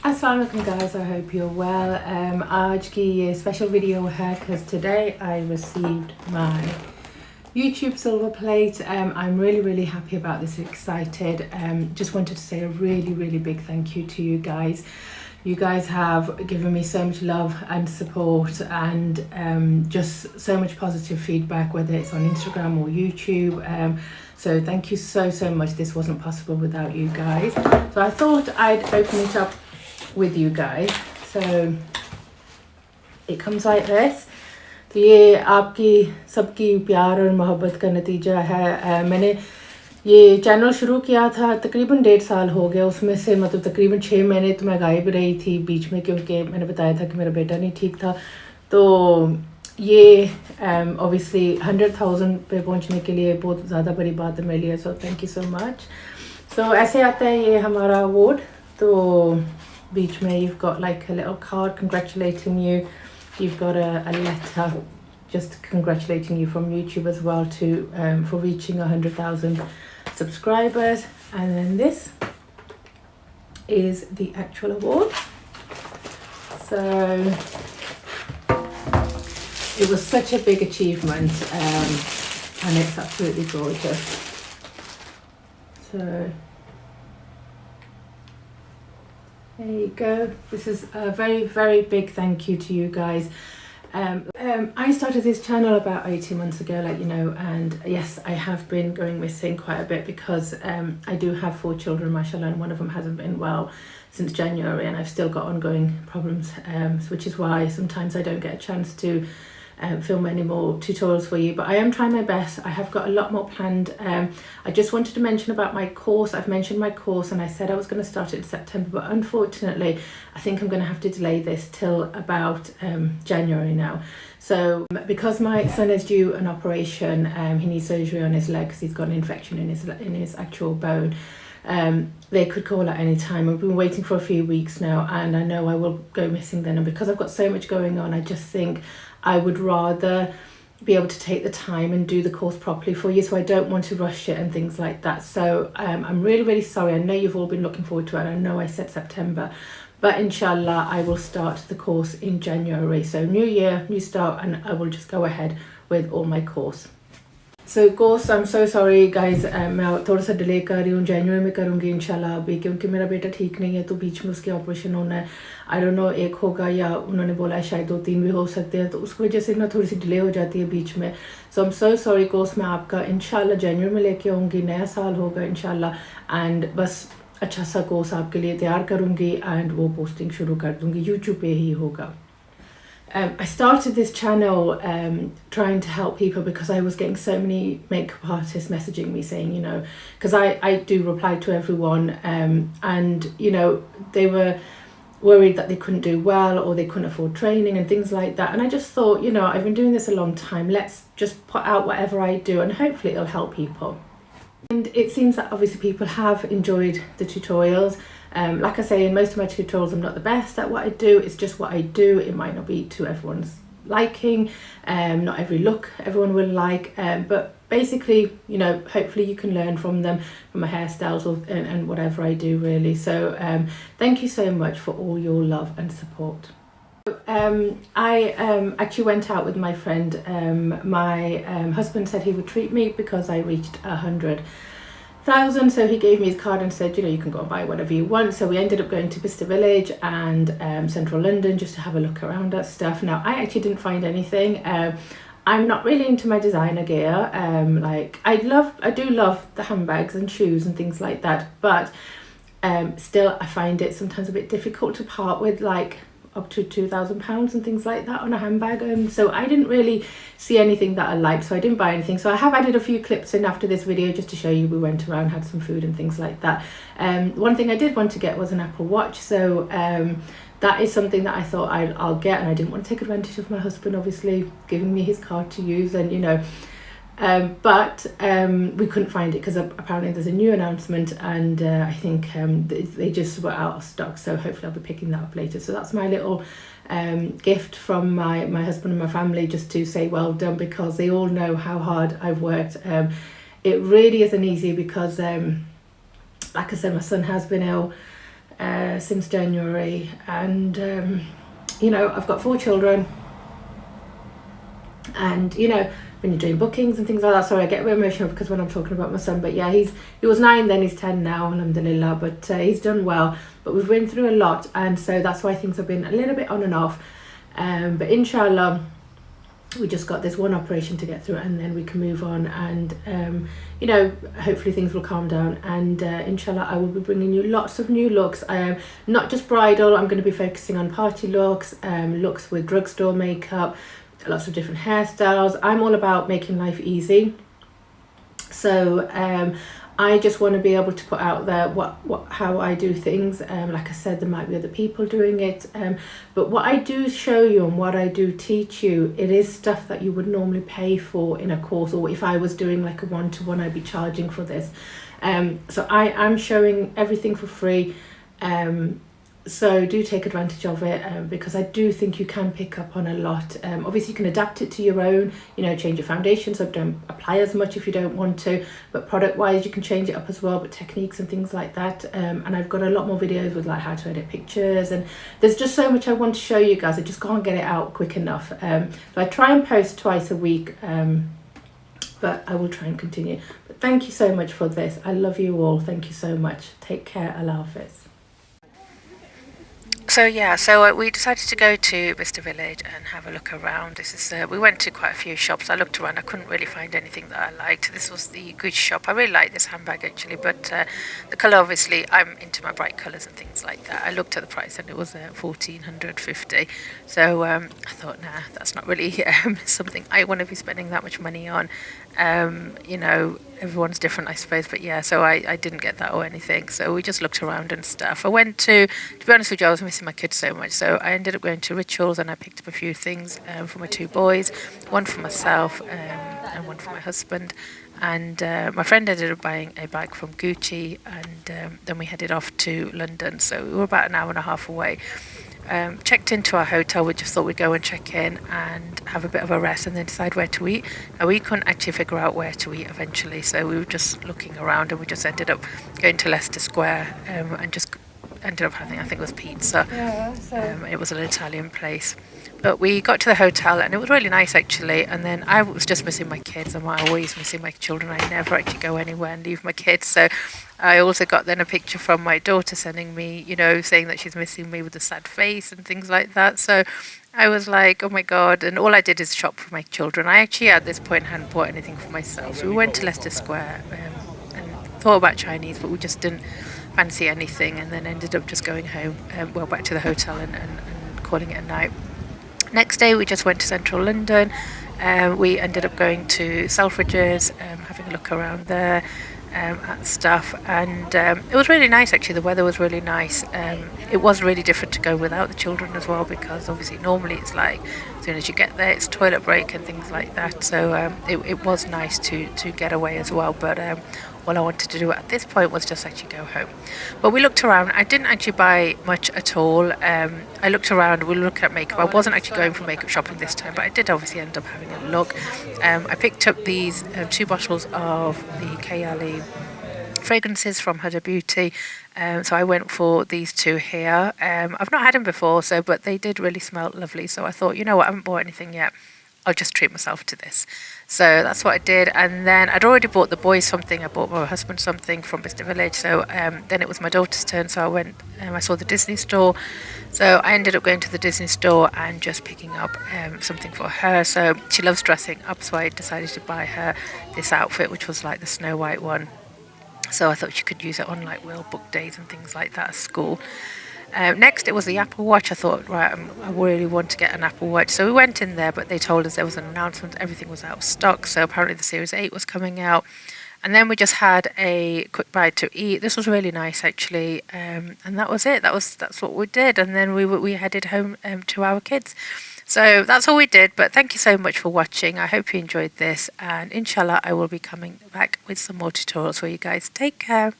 Assalamu alaikum guys, I hope you're well. आज की ये special video है because today I received my YouTube silver plate. I'm really happy about this, excited. Just wanted to say a really big thank you to you guys. You guys have given me so much love and support and just so much positive feedback, whether it's on Instagram or YouTube. So thank you so much. This wasn't possible without you guys. So I thought I'd open it up with you guys. So it comes like this. तो ये आपकी सबकी प्यार और मोहब्बत का नतीजा है. मैंने ये चैनल शुरू किया था तकरीबन 1.5 साल हो गया. उसमें से मतलब तकरीबन 6 महीने तो मैं गायब रही थी बीच में, क्योंकि मैंने बताया था कि मेरा बेटा नहीं ठीक था. तो ये ऑब्वियसली 100,000 पे पहुंचने के लिए बहुत ज़्यादा बड़ी बात है मेरे लिए. So thank you so much. So ऐसे आता है ये हमारा अवार्ड. तो बीच में you've got like a little card congratulating you. You've got a letter just congratulating you from YouTube as well to for reaching 100,000 subscribers. And then this is the actual award. So it was such a big achievement, and it's absolutely gorgeous. So there you go. This is a very big thank you to you guys. I started this channel about 18 months ago, like you know, and yes, I have been going missing quite a bit because I do have 4 children, mashallah, and one of them hasn't been well since January, and I've still got ongoing problems, which is why sometimes I don't get a chance to film any more tutorials for you, but I am trying my best. I have got a lot more planned. I just wanted to mention about my course. I've mentioned my course and I said I was going to start it in September, but unfortunately I think I'm going to have to delay this till about January now. So because my son is due an operation, he needs surgery on his leg because he's got an infection in his actual bone. They could call at any time. I've been waiting for a few weeks now, and I know I will go missing then. And because I've got so much going on, I just think I would rather be able to take the time and do the course properly for you. So I don't want to rush it and things like that. So I'm really sorry. I know you've all been looking forward to it, and I know I said September, but inshallah I will start the course in January. So new year, new start, and I will just go ahead with all my course. So course, I'm so sorry guys, मैं थोड़ा सा delay कर रही हूँ. जनवरी में करूँगी इंशाल्लाह अभी, क्योंकि मेरा बेटा ठीक नहीं है तो बीच में उसके ऑपरेशन होना है. आई डोंट नो, एक होगा या उन्होंने बोला है शायद 2-3 भी हो सकते हैं, तो उसकी वजह से ना थोड़ी सी डिले हो जाती है बीच में. So I am so sorry. Course मैं आपका इंशाल्लाह जनवरी में लेके आऊँगी. नया साल होगा इंशाल्लाह, एंड बस अच्छा सा कोर्स आपके लिए तैयार करूँगी एंड वो पोस्टिंग शुरू कर दूँगी. यूट्यूब पे ही होगा. I started this channel trying to help people because I was getting so many makeup artists messaging me saying, you know, because I do reply to everyone, and you know, they were worried that they couldn't do well or they couldn't afford training and things like that. And I just thought, you know, I've been doing this a long time, let's just put out whatever I do and hopefully it'll help people. And it seems that obviously people have enjoyed the tutorials. Like I say, in most of my tutorials I'm not the best at what I do. It's just what I do. It might not be to everyone's liking, not every look everyone will like, but basically, you know, hopefully you can learn from them, from my hairstyles and whatever I do really. So thank you so much for all your love and support. I actually went out with my friend. My husband said he would treat me because I reached 100,000, so he gave me his card and said, you know, you can go and buy whatever you want. So we ended up going to Bicester Village and central London just to have a look around at stuff. Now I actually didn't find anything. I'm not really into my designer gear. Like I do love the handbags and shoes and things like that, but still I find it sometimes a bit difficult to part with like up to £2,000 and things like that on a handbag. So I didn't really see anything that I liked, so I didn't buy anything. So I have added a few clips in after this video just to show you. We went around, had some food and things like that. One thing I did want to get was an Apple Watch, so that is something that I thought I'll get, and I didn't want to take advantage of my husband obviously giving me his card to use, and you know, but we couldn't find it because apparently there's a new announcement, and I think they just were out of stock, so hopefully I'll be picking that up later. So that's my little gift from my husband and my family, just to say well done, because they all know how hard I've worked. It really isn't easy because like I said, my son has been ill since January, and you know, I've got 4 children, and you know, when you're doing bookings and things like that, sorry I get a bit emotional because when I'm talking about my son, but yeah, he was 9 then, he's 10 now, alhamdulillah, but he's done well, but we've been through a lot, and so that's why things have been a little bit on and off, but inshallah we just got this one operation to get through, and then we can move on, and you know, hopefully things will calm down, and inshallah I will be bringing you lots of new looks, not just bridal. I'm going to be focusing on party looks, looks with drugstore makeup, lots of different hairstyles. I'm all about making life easy, so I just want to be able to put out there how I do things. Like I said, there might be other people doing it, but what I do show you and what I do teach you, it is stuff that you would normally pay for in a course, or if I was doing like a one-to-one, I'd be charging for this. So I'm showing everything for free, so do take advantage of it, because I do think you can pick up on a lot. Obviously you can adapt it to your own, you know, change your foundation, so don't apply as much if you don't want to, but product wise you can change it up as well, but techniques and things like that, and I've got a lot more videos with like how to edit pictures, and there's just so much I want to show you guys. I just can't get it out quick enough, so I try and post twice a week, but I will try and continue. But thank you so much for this. I love you all. Thank you so much. Take care. Allah Hafiz. So yeah, so we decided to go to Bicester Village and have a look around. This is we went to quite a few shops. I looked around, I couldn't really find anything that I liked. This was the Gucci shop. I really like this handbag actually, but the colour, obviously I'm into my bright colours and things like that. I looked at the price and it was 1450, so I thought, nah, that's not really something I want to be spending that much money on. You know, everyone's different I suppose, but yeah, so I didn't get that or anything, so we just looked around and stuff. I went to be honest with you, I was missing my kids so much, so I ended up going to Rituals, and I picked up a few things for my 2 boys, one for myself and one for my husband, and my friend ended up buying a bag from Gucci, and then we headed off to London, so we were about an hour and a half away. Checked into our hotel. We just thought we'd go and check in and have a bit of a rest and then decide where to eat. And we couldn't actually figure out where to eat eventually, so we were just looking around, and we just ended up going to Leicester Square, and just ended up having, I think it was pizza. Yeah, so it was an Italian place. But we got to the hotel and it was really nice actually, and then I was just missing my kids. I'm always missing my children. I never actually go anywhere and leave my kids, so I also got then a picture from my daughter sending me, you know, saying that she's missing me with a sad face and things like that. So I was like, oh my god, and all I did is shop for my children. I actually at this point hadn't bought anything for myself, so we went to Leicester Square and thought about Chinese, but we just didn't fancy anything, and then ended up just going home, well, back to the hotel and calling it a night. Next day we just went to central London. We ended up going to Selfridges, having a look around there at stuff, and it was really nice actually. The weather was really nice. It was really different to go without the children as well, because obviously normally it's like as soon as you get there it's toilet break and things like that, so it was nice to get away as well, but all I wanted to do at this point was just actually go home. But we looked around. I didn't actually buy much at all. I looked around. We looked at makeup. I wasn't actually going for makeup shopping this time, but I did obviously end up having a look. I picked up these 2 bottles of the Kayali fragrances from Huda Beauty, so I went for these 2 here. I've not had them before, but they did really smell lovely, so I thought, you know what, I haven't bought anything yet, I'll just treat myself to this. So that's what I did, and then I'd already bought the boys something. I bought my husband something from Bicester Village, so then it was my daughter's turn, so I went, I saw the Disney store, so I ended up going to the Disney store and just picking up something for her. So she loves dressing up, so I decided to buy her this outfit, which was like the Snow White one, so I thought she could use it on like World Book Days and things like that at school. Next it was the Apple Watch. I thought, right, I really want to get an Apple Watch, so we went in there, but they told us there was an announcement, everything was out of stock, so apparently the Series 8 was coming out. And then we just had a quick bite to eat. This was really nice actually, and that was it. That's what we did, and then we headed home to our kids. So that's all we did, but thank you so much for watching. I hope you enjoyed this, and inshallah I will be coming back with some more tutorials for you guys. Take care.